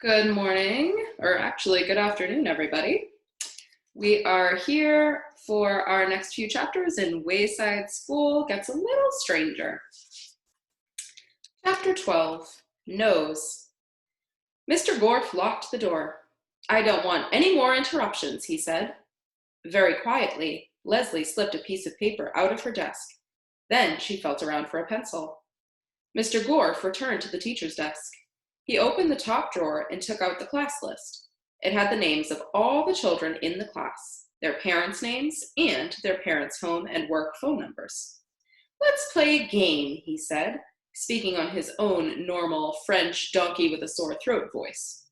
Good morning, or actually good afternoon, everybody. We are here for our next few chapters in Wayside School Gets a Little Stranger. Chapter 12, Nose. Mr. Gorf locked the door. "I don't want any more interruptions," he said. Very quietly, Leslie slipped a piece of paper out of her desk. Then she felt around for a pencil. Mr. Gorf returned to the teacher's desk. He opened the top drawer and took out the class list. It had the names of all the children in the class, their parents' names, and their parents' home and work phone numbers. "Let's play a game," he said, speaking on his own normal French donkey with a sore throat voice.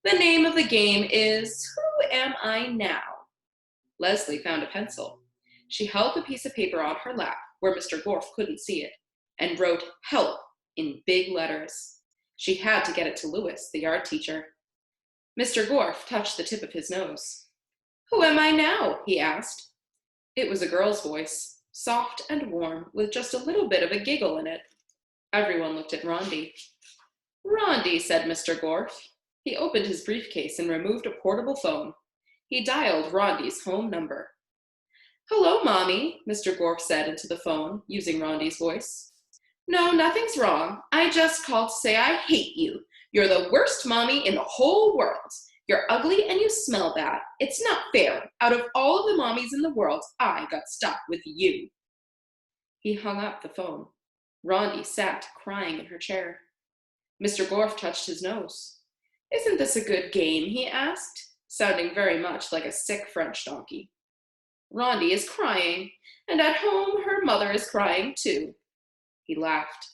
"The name of the game is Who Am I Now?" Leslie found a pencil. She held the piece of paper on her lap, where Mr. Gorf couldn't see it, and wrote "Help" in big letters. She had to get it to Louis, the art teacher. Mr. Gorf touched the tip of his nose. "Who am I now?" he asked. It was a girl's voice, soft and warm, with just a little bit of a giggle in it. Everyone looked at Rondi. "Rondi," said Mr. Gorf. He opened his briefcase and removed a portable phone. He dialed Rondi's home number. "Hello, Mommy," Mr. Gorf said into the phone, using Rondi's voice. "No, nothing's wrong. I just called to say I hate you. You're the worst mommy in the whole world. You're ugly and you smell bad. It's not fair. Out of all of the mommies in the world, I got stuck with you." He hung up the phone. Rondi sat crying in her chair. Mr. Gorf touched his nose. "Isn't this a good game?" he asked, sounding very much like a sick French donkey. "Rondi is crying, and at home her mother is crying too." He laughed.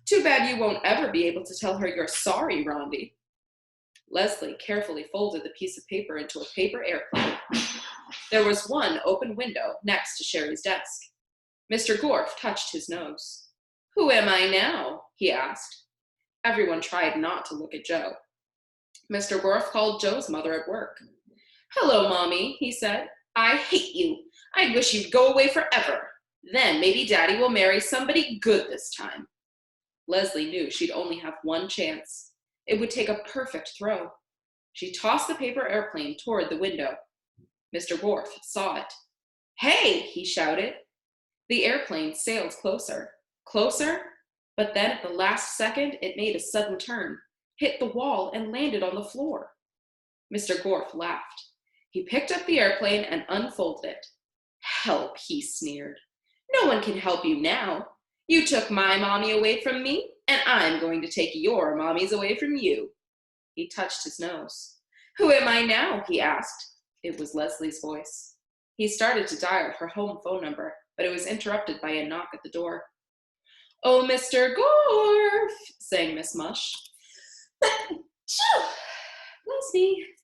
"Too bad you won't ever be able to tell her you're sorry, Rondi." Leslie carefully folded the piece of paper into a paper airplane. There was one open window next to Sherry's desk. Mr. Gorf touched his nose. "Who am I now?" he asked. Everyone tried not to look at Joe. Mr. Gorf called Joe's mother at work. "Hello, Mommy," he said. "I hate you. I wish you'd go away forever. Then maybe Daddy will marry somebody good this time." Leslie knew she'd only have one chance. It would take a perfect throw. She tossed the paper airplane toward the window. Mr. Gorf saw it. "Hey!" he shouted. The airplane sailed closer, but then at the last second it made a sudden turn, hit the wall, and landed on the floor. Mr. Gorf laughed. He picked up the airplane and unfolded it. "Help," he sneered. "No one can help you now. You took my mommy away from me, and I'm going to take your mommies away from you." He touched his nose. "Who am I now?" he asked. It was Leslie's voice. He started to dial her home phone number, but it was interrupted by a knock at the door. "Oh, Mr. Gorf," sang Miss Mush. "Bless me."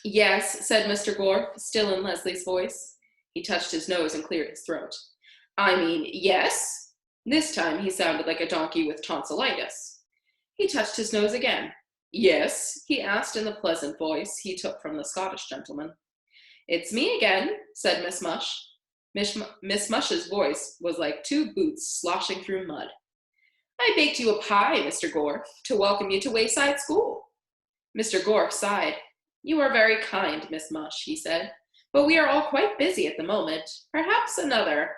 "Yes," said Mr. Gorf, still in Leslie's voice. He touched his nose and cleared his throat. "I mean, yes." This time he sounded like a donkey with tonsillitis. He touched his nose again. "Yes?" he asked in the pleasant voice he took from the Scottish gentleman. "It's me again," said Miss Mush. Miss Mush's voice was like two boots sloshing through mud. "I baked you a pie, Mr. Gorf, to welcome you to Wayside School." Mr. Gorf sighed. "You are very kind, Miss Mush," he said. "But we are all quite busy at the moment. Perhaps another—"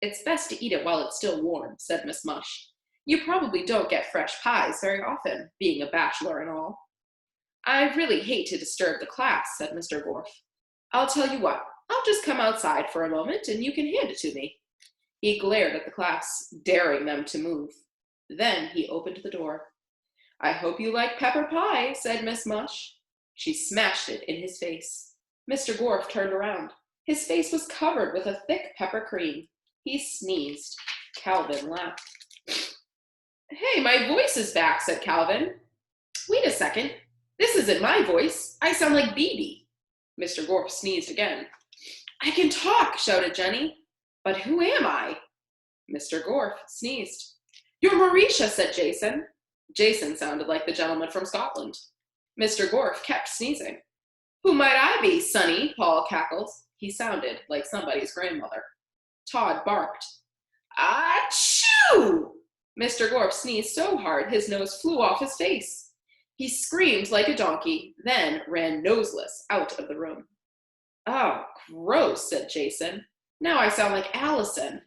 "It's best to eat it while it's still warm," said Miss Mush. "You probably don't get fresh pies very often, being a bachelor and all." "I really hate to disturb the class," said Mr. Gorf. "I'll tell you what, I'll just come outside for a moment and you can hand it to me." He glared at the class, daring them to move. Then he opened the door. "I hope you like pepper pie," said Miss Mush. She smashed it in his face. Mr. Gorf turned around. His face was covered with a thick pepper cream. He sneezed. Calvin laughed. "Hey, my voice is back," said Calvin. "Wait a second. This isn't my voice. I sound like Beebe." Mr. Gorf sneezed again. "I can talk," shouted Jenny. "But who am I?" Mr. Gorf sneezed. "You're Mauricia," said Jason. Jason sounded like the gentleman from Scotland. Mr. Gorf kept sneezing. "Who might I be, Sonny?" Paul cackled. He sounded like somebody's grandmother. Todd barked. "Achoo!" Mr. Gorf sneezed so hard his nose flew off his face. He screamed like a donkey, then ran noseless out of the room. Oh, gross, said Jason. Now I sound like Allison.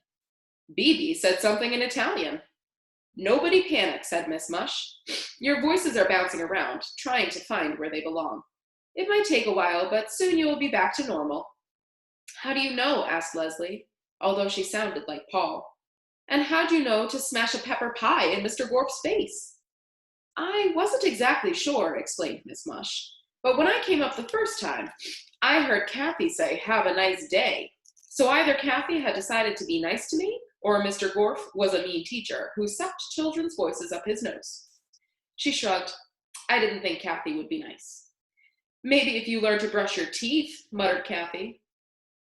Bibi said something in Italian. Nobody panic, said Miss Mush. Your voices are bouncing around, trying to find where they belong. It might take a while, but soon you will be back to normal. How do you know? Asked Leslie, although she sounded like Paul. And how do you know to smash a pepper pie in Mr. Gorp's face? I wasn't exactly sure, explained Miss Mush. But when I came up the first time, I heard Kathy say, have a nice day. So either Kathy had decided to be nice to me, or Mr. Gorf was a mean teacher who sucked children's voices up his nose. She shrugged. I didn't think Kathy would be nice. Maybe if you learn to brush your teeth, muttered Kathy.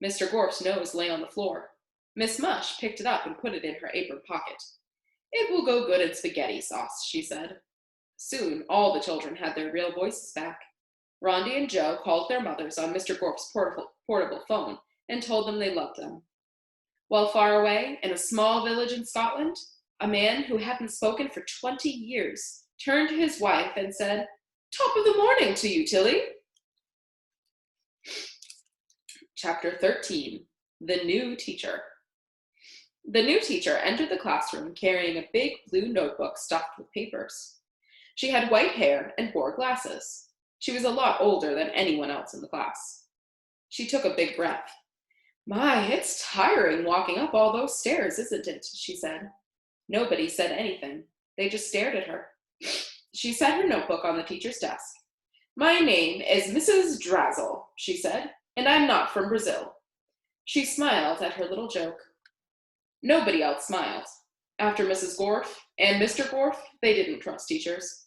Mr. Gorf's nose lay on the floor. Miss Mush picked it up and put it in her apron pocket. It will go good in spaghetti sauce, she said. Soon all the children had their real voices back. Rondi and Joe called their mothers on Mr. Gorf's portable phone and told them they loved them. While far away, in a small village in Scotland, a man who hadn't spoken for 20 years turned to his wife and said, Top of the morning to you, Tilly. Chapter 13, The New Teacher. The new teacher entered the classroom carrying a big blue notebook stuffed with papers. She had white hair and wore glasses. She was a lot older than anyone else in the class. She took a big breath. My, it's tiring walking up all those stairs, isn't it? She said. Nobody said anything. They just stared at her. She set her notebook on the teacher's desk. My name is Mrs. Drazzle, she said, and I'm not from Brazil. She smiled at her little joke. Nobody else smiled. After Mrs. Gorf and Mr. Gorf, they didn't trust teachers.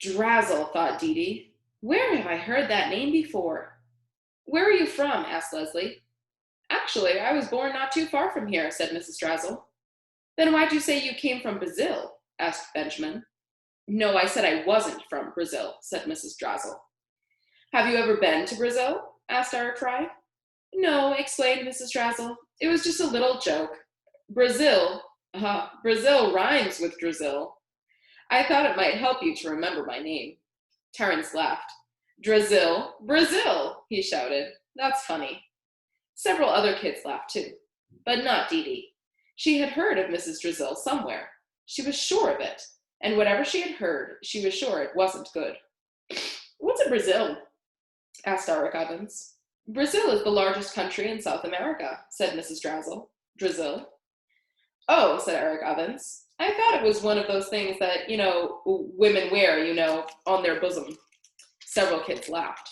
Drazzle, thought Dee Dee. Where have I heard that name before? Where are you from? Asked Leslie. Actually, I was born not too far from here, said Mrs. Drazzle. Then why'd you say you came from Brazil? Asked Benjamin. No, I said I wasn't from Brazil, said Mrs. Drazzle. Have you ever been to Brazil? Asked Eric Fry. No, explained Mrs. Drazzle. It was just a little joke. Brazil rhymes with drizzle. I thought it might help you to remember my name. Terence laughed. Drizzle, Brazil, he shouted. That's funny. Several other kids laughed too, but not Dee Dee. She had heard of Mrs. Drizzle somewhere. She was sure of it, and whatever she had heard, she was sure it wasn't good. What's a Brazil? Asked Eric Evans. Brazil is the largest country in South America, said Mrs. Drizzle. Oh, said Eric Evans. I thought it was one of those things that, women wear, on their bosom. Several kids laughed.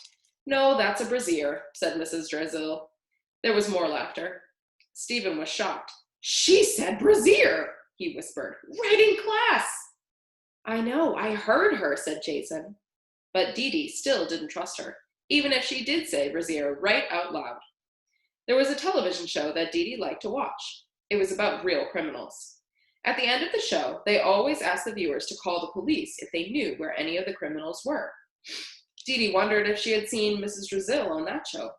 No, that's a brassiere, said Mrs. Drizzle. There was more laughter. Stephen was shocked. She said brassiere, he whispered. Right in class. I know, I heard her, said Jason. But Dee Dee still didn't trust her, even if she did say brassiere right out loud. There was a television show that Dee Dee liked to watch. It was about real criminals. At the end of the show, they always asked the viewers to call the police if they knew where any of the criminals were. Dee Dee wondered if she had seen Mrs. Drizzle on that show.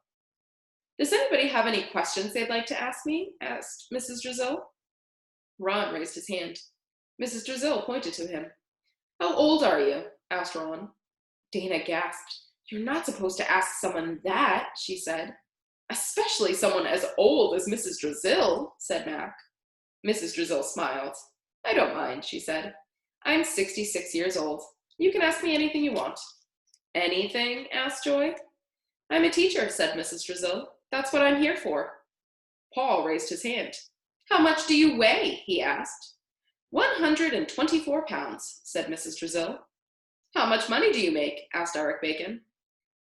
Does anybody have any questions they'd like to ask me? Asked Mrs. Drizzle. Ron raised his hand. Mrs. Drizzle pointed to him. How old are you? Asked Ron. Dana gasped. You're not supposed to ask someone that, she said. Especially someone as old as Mrs. Drizzle, said Mac. Mrs. Drizzle smiled. I don't mind, she said. I'm 66 years old. You can ask me anything you want. Anything? Asked Joy. I'm a teacher, said Mrs. Drizzle. That's what I'm here for. Paul raised his hand. How much do you weigh? He asked. 124 pounds, said Mrs. Drizzle. How much money do you make? Asked Eric Bacon.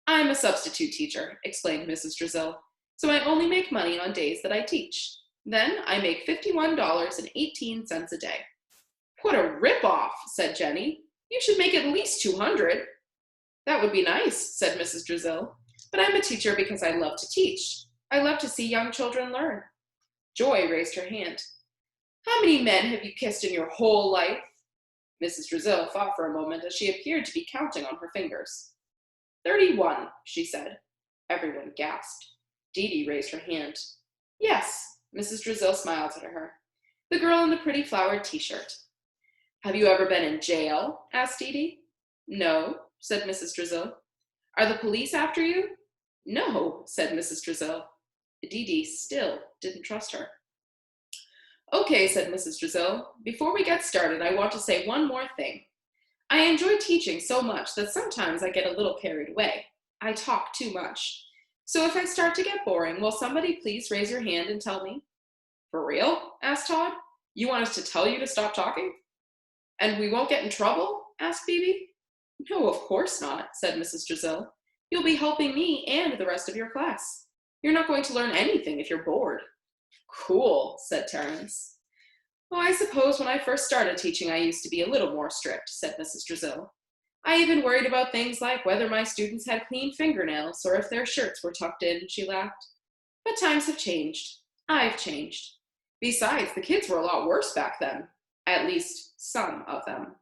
I'm a substitute teacher, explained Mrs. Drizzle, so I only make money on days that I teach. Then I make $51.18 a day. What a rip-off, said Jenny. You should make at least 200. That would be nice, said Mrs. Drizzle, but I'm a teacher because I love to teach. I love to see young children learn. Joy raised her hand. How many men have you kissed in your whole life? Mrs. Drizzle thought for a moment as she appeared to be counting on her fingers. 31, she said. Everyone gasped. Dee Dee raised her hand. Yes, Mrs. Drizzle smiled at her. The girl in the pretty flowered t-shirt. Have you ever been in jail? Asked Dee Dee. No, said Mrs. Drizzle. Are the police after you? No, said Mrs. Drizzle. Dee Dee still didn't trust her. Okay, said Mrs. Drizzle. Before we get started, I want to say one more thing. I enjoy teaching so much that sometimes I get a little carried away. I talk too much. So if I start to get boring, will somebody please raise your hand and tell me? For real? Asked Todd. You want us to tell you to stop talking? And we won't get in trouble? Asked Phoebe. No, of course not, said Mrs. Drizzle. You'll be helping me and the rest of your class. You're not going to learn anything if you're bored. Cool, said Terence. Oh, I suppose when I first started teaching, I used to be a little more strict, said Mrs. Drizzle. I even worried about things like whether my students had clean fingernails or if their shirts were tucked in, she laughed. But times have changed. I've changed. Besides, the kids were a lot worse back then. At least, some of them.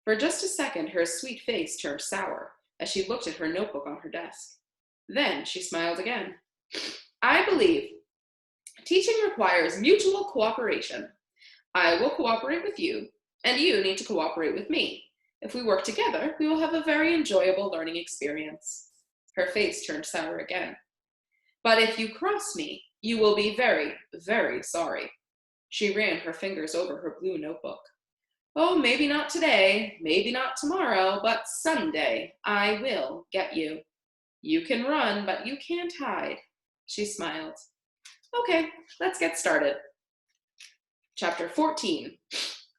For just a second, her sweet face turned sour as she looked at her notebook on her desk. Then she smiled again. I believe teaching requires mutual cooperation. I will cooperate with you, and you need to cooperate with me. If we work together, we will have a very enjoyable learning experience. Her face turned sour again. But if you cross me, you will be very, very sorry. She ran her fingers over her blue notebook. Oh, maybe not today, maybe not tomorrow, but someday I will get you. You can run, but you can't hide. She smiled. Okay, let's get started. Chapter 14.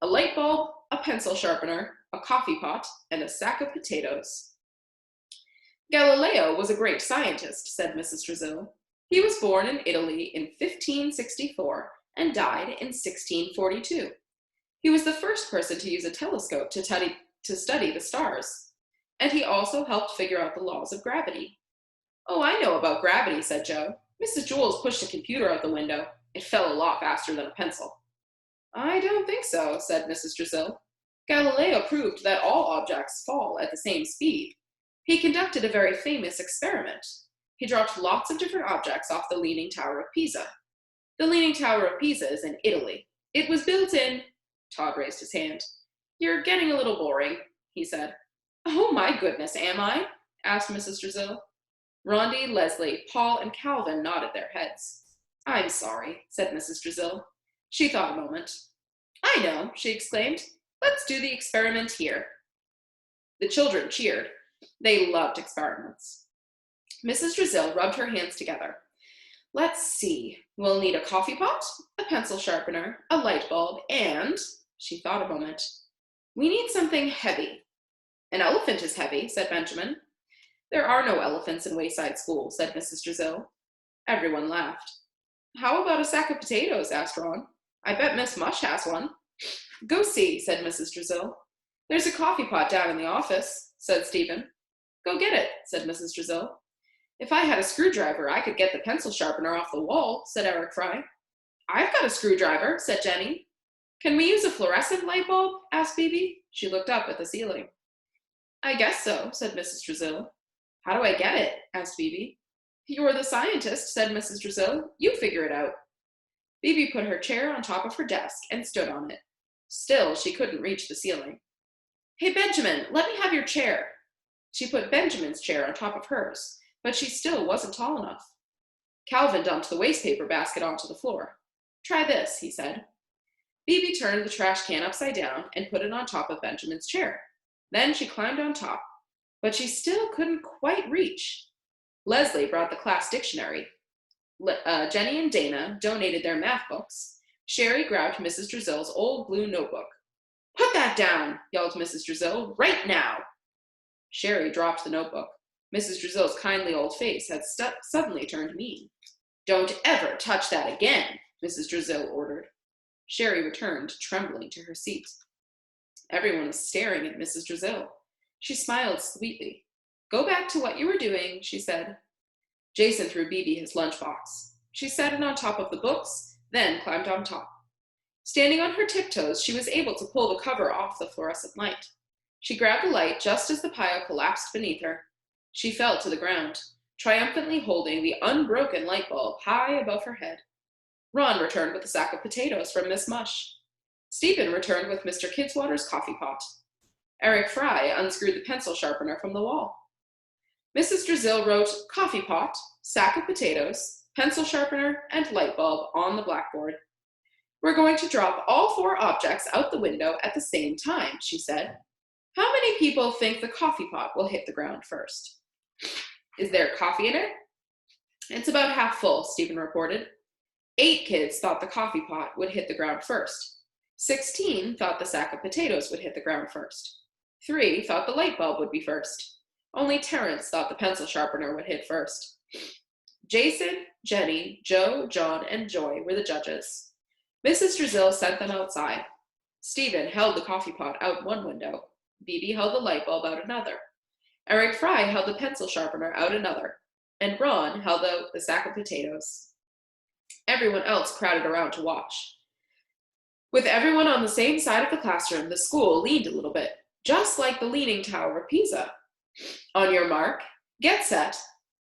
A light bulb, a pencil sharpener, a coffee pot, and a sack of potatoes. Galileo was a great scientist, said Mrs. Drizzle. He was born in Italy in 1564 and died in 1642. He was the first person to use a telescope to study the stars, and he also helped figure out the laws of gravity. Oh, I know about gravity, said Joe. Mrs. Jules pushed a computer out the window. It fell a lot faster than a pencil. I don't think so, said Mrs. Drizzle. Galileo proved that all objects fall at the same speed. He conducted a very famous experiment. He dropped lots of different objects off the Leaning Tower of Pisa. The Leaning Tower of Pisa is in Italy. It was built in... Todd raised his hand. You're getting a little boring, he said. Oh my goodness, am I? Asked Mrs. Drizzle. Rondi, Leslie, Paul, and Calvin nodded their heads. I'm sorry, said Mrs. Drizzle. She thought a moment. I know, she exclaimed. Let's do the experiment here. The children cheered. They loved experiments. Mrs. Drizzle rubbed her hands together. Let's see. We'll need a coffee pot, a pencil sharpener, a light bulb, and, she thought a moment, we need something heavy. An elephant is heavy, said Benjamin. There are no elephants in Wayside School, said Mrs. Drizzle. Everyone laughed. How about a sack of potatoes, asked Ron. I bet Miss Mush has one. Go see, said Mrs. Drizzle. There's a coffee pot down in the office, said Stephen. Go get it, said Mrs. Drizzle. If I had a screwdriver, I could get the pencil sharpener off the wall, said Eric Fry. I've got a screwdriver, said Jenny. Can we use a fluorescent light bulb? Asked Phoebe. She looked up at the ceiling. I guess so, said Mrs. Drizzle. How do I get it? Asked Phoebe. You're the scientist, said Mrs. Drizzle. You figure it out. Phoebe put her chair on top of her desk and stood on it. Still, she couldn't reach the ceiling. Hey, Benjamin, let me have your chair. She put Benjamin's chair on top of hers, but she still wasn't tall enough. Calvin dumped the wastepaper basket onto the floor. Try this, he said. Phoebe turned the trash can upside down and put it on top of Benjamin's chair. Then she climbed on top, but she still couldn't quite reach. Leslie brought the class dictionary. Jenny and Dana donated their math books. Sherry grabbed Mrs. Drizzle's old blue notebook. Put that down, yelled Mrs. Drizzle, right now. Sherry dropped the notebook. Mrs. Drizzle's kindly old face had suddenly turned mean. Don't ever touch that again, Mrs. Drizzle ordered. Sherry returned, trembling, to her seat. Everyone was staring at Mrs. Drizzle. She smiled sweetly. Go back to what you were doing, she said. Jason threw Bibi his lunchbox. She set it on top of the books, then climbed on top. Standing on her tiptoes, she was able to pull the cover off the fluorescent light. She grabbed the light just as the pile collapsed beneath her. She fell to the ground, triumphantly holding the unbroken light bulb high above her head. Ron returned with a sack of potatoes from Miss Mush. Stephen returned with Mr. Kidswater's coffee pot. Eric Fry unscrewed the pencil sharpener from the wall. Mrs. Drizzle wrote coffee pot, sack of potatoes, pencil sharpener, and light bulb on the blackboard. We're going to drop all 4 objects out the window at the same time, she said. How many people think the coffee pot will hit the ground first? Is there coffee in it? It's about half full, Stephen reported. 8 kids thought the coffee pot would hit the ground first. 16 thought the sack of potatoes would hit the ground first. 3 thought the light bulb would be first. Only Terrence thought the pencil sharpener would hit first. Jason, Jenny, Joe, John, and Joy were the judges. Mrs. Drizzle sent them outside. Stephen held the coffee pot out one window. Bebe held the light bulb out another. Eric Fry held the pencil sharpener out another. And Ron held out the sack of potatoes. Everyone else crowded around to watch. With everyone on the same side of the classroom, the school leaned a little bit, just like the Leaning Tower of Pisa. On your mark, get set,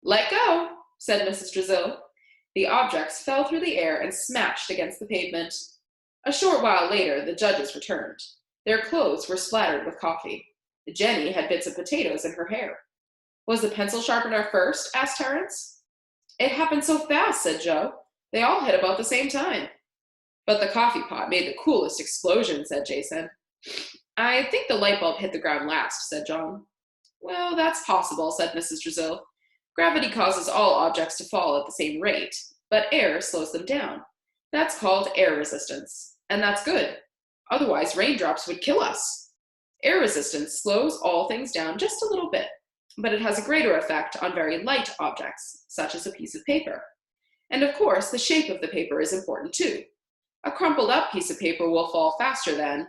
let go, said Mrs. Drizzle. The objects fell through the air and smashed against the pavement. A short while later, the judges returned. Their clothes were splattered with coffee. Jenny had bits of potatoes in her hair. Was the pencil sharpener first? Asked Terrence. It happened so fast, said Joe. They all hit about the same time. But the coffee pot made the coolest explosion, said Jason. I think the light bulb hit the ground last, said John. Well, that's possible, said Mrs. Drizzle. Gravity causes all objects to fall at the same rate, but air slows them down. That's called air resistance, and that's good. Otherwise, raindrops would kill us. Air resistance slows all things down just a little bit, but it has a greater effect on very light objects, such as a piece of paper. And of course, the shape of the paper is important too. A crumpled up piece of paper will fall faster than...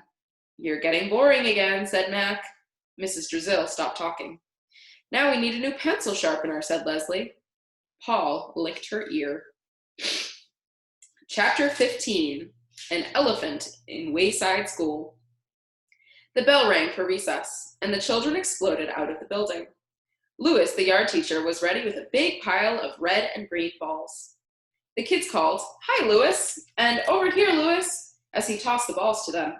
You're getting boring again, said Mac. Mrs. Drizzle stopped talking. Now we need a new pencil sharpener, said Leslie. Paul licked her ear. Chapter 15, An Elephant in Wayside School. The bell rang for recess, and the children exploded out of the building. Louis, the yard teacher, was ready with a big pile of red and green balls. The kids called, "Hi, Louis," and "Over here, Louis," as he tossed the balls to them.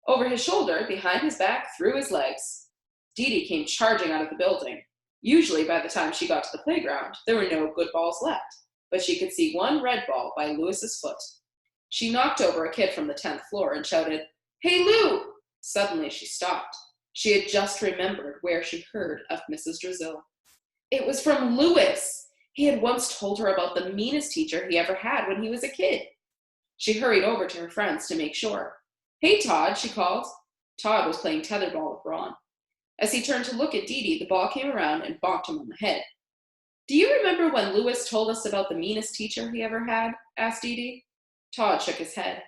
Over his shoulder, behind his back, through his legs. Dee Dee came charging out of the building. Usually, by the time she got to the playground, there were no good balls left, but she could see one red ball by Louis's foot. She knocked over a kid from the 10th floor and shouted, "Hey, Lou!" Suddenly, she stopped. She had just remembered where she heard of Mrs. Drizzle. It was from Louis. He had once told her about the meanest teacher he ever had when he was a kid. She hurried over to her friends to make sure. "Hey, Todd," she called. Todd was playing tetherball with Ron. As he turned to look at Dee Dee, the ball came around and bonked him on the head. "Do you remember when Louis told us about the meanest teacher he ever had?" asked Dee Dee. Todd shook his head.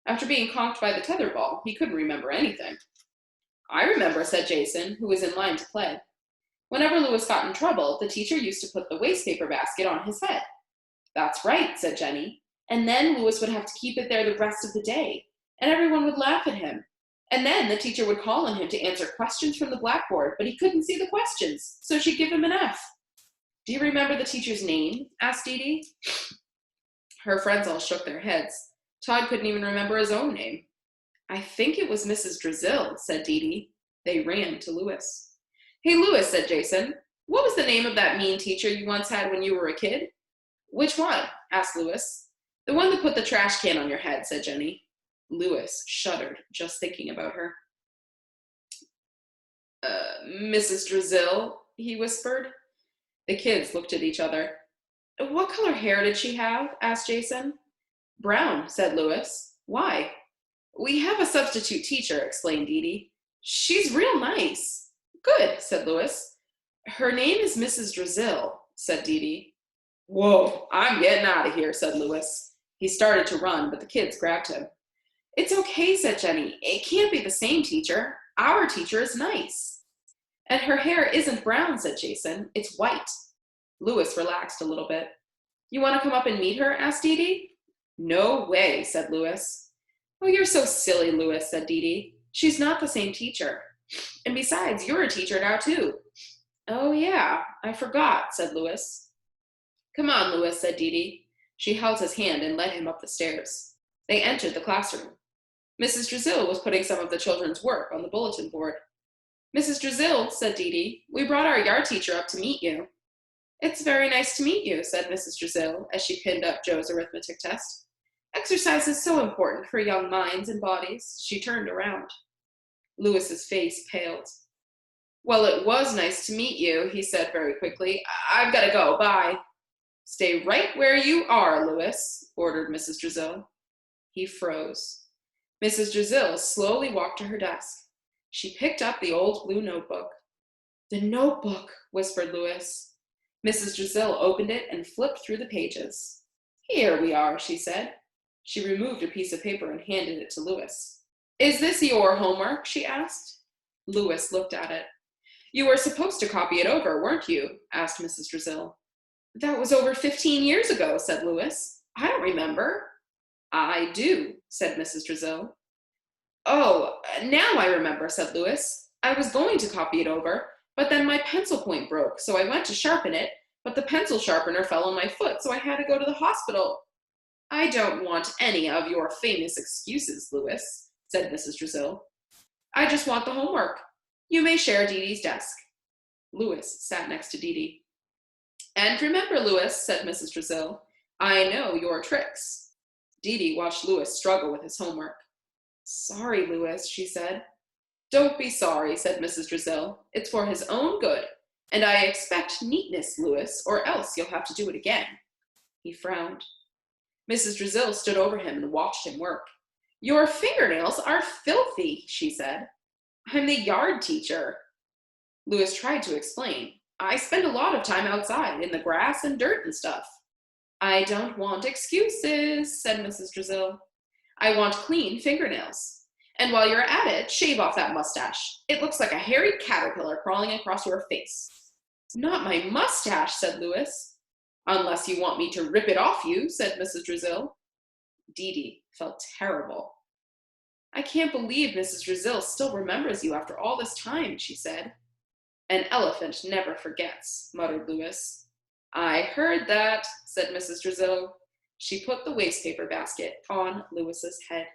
After being conked by the tetherball, he couldn't remember anything. "I remember," said Jason, who was in line to play. "Whenever Louis got in trouble, the teacher used to put the wastepaper basket on his head." "That's right," said Jenny. "And then Louis would have to keep it there the rest of the day, and everyone would laugh at him. And then the teacher would call on him to answer questions from the blackboard, but he couldn't see the questions, so she'd give him an F." "Do you remember the teacher's name?" asked Dee Dee. Her friends all shook their heads. Todd couldn't even remember his own name. "I think it was Mrs. Drizzle," said Dee Dee. They ran to Louis. "Hey, Louis," said Jason, "what was the name of that mean teacher you once had when you were a kid?" "Which one?" asked Louis. "The one that put the trash can on your head," said Jenny. Louis shuddered just thinking about her. Mrs. Drizzle," he whispered. The kids looked at each other. "What color hair did she have?" asked Jason. "Brown," said Louis. "Why?" "We have a substitute teacher," explained Dee Dee. "She's real nice." "Good," said Louis. "Her name is Mrs. Drizzle," said Dee Dee. "Whoa, I'm getting out of here," said Louis. He started to run, but the kids grabbed him. "It's okay," said Jenny. "It can't be the same teacher. Our teacher is nice." "And her hair isn't brown," said Jason. "It's white." Louis relaxed a little bit. "You want to come up and meet her?" asked Dee Dee. "No way," said Louis. "Oh, you're so silly, Louis," said Dee Dee. "She's not the same teacher. And besides, you're a teacher now, too." "Oh, yeah, I forgot," said Louis. "Come on, Louis," said Dee Dee. She held his hand and led him up the stairs. They entered the classroom. Mrs. Drizzle was putting some of the children's work on the bulletin board. Mrs. Drizzle, said Dee Dee, we brought our yard teacher up to meet you. It's very nice to meet you, said Mrs. Drizzle as she pinned up Joe's arithmetic test. Exercise is so important for young minds and bodies. She turned around. Lewis's face paled. Well, it was nice to meet you, he said very quickly. I've got to go. Bye. Stay right where you are, Lewis, ordered Mrs. Drizzle. He froze. Mrs. Drizzle slowly walked to her desk. She picked up the old blue notebook. The notebook, whispered Lewis. Mrs. Drizzle opened it and flipped through the pages. Here we are, she said. She removed a piece of paper and handed it to Lewis. Is this your homework? She asked. Lewis looked at it. You were supposed to copy it over, weren't you? Asked Mrs. Drizzle. That was over 15 years ago, said Lewis. I don't remember. I do, said Mrs. Drizzle. Oh, now I remember, said Lewis. I was going to copy it over, but then my pencil point broke, so I went to sharpen it, but the pencil sharpener fell on my foot, so I had to go to the hospital. I don't want any of your famous excuses, Lewis, said Mrs. Drizzle. I just want the homework. You may share Dee Dee's desk. Lewis sat next to Dee Dee. And remember, Lewis, said Mrs. Drizzle, I know your tricks. Dee Dee watched Lewis struggle with his homework. Sorry, Lewis, she said. Don't be sorry, said Mrs. Drizzle. It's for his own good, and I expect neatness, Lewis, or else you'll have to do it again. He frowned. Mrs. Drizzle stood over him and watched him work. Your fingernails are filthy, she said. I'm the yard teacher. Lewis tried to explain. I spend a lot of time outside in the grass and dirt and stuff. I don't want excuses, said Mrs. Drizzle. I want clean fingernails. And while you're at it, shave off that mustache. It looks like a hairy caterpillar crawling across your face. Not my mustache, said Lewis. Unless you want me to rip it off you, said Mrs. Drizzle. Dee Dee felt terrible. I can't believe Mrs. Drizzle still remembers you after all this time, she said. An elephant never forgets, muttered Lewis. I heard that, said Mrs. Drizzle. She put the wastepaper basket on Lewis's head.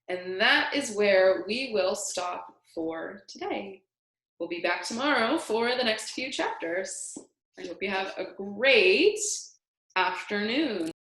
And that is where we will stop for today. We'll be back tomorrow for the next few chapters. I hope you have a great afternoon.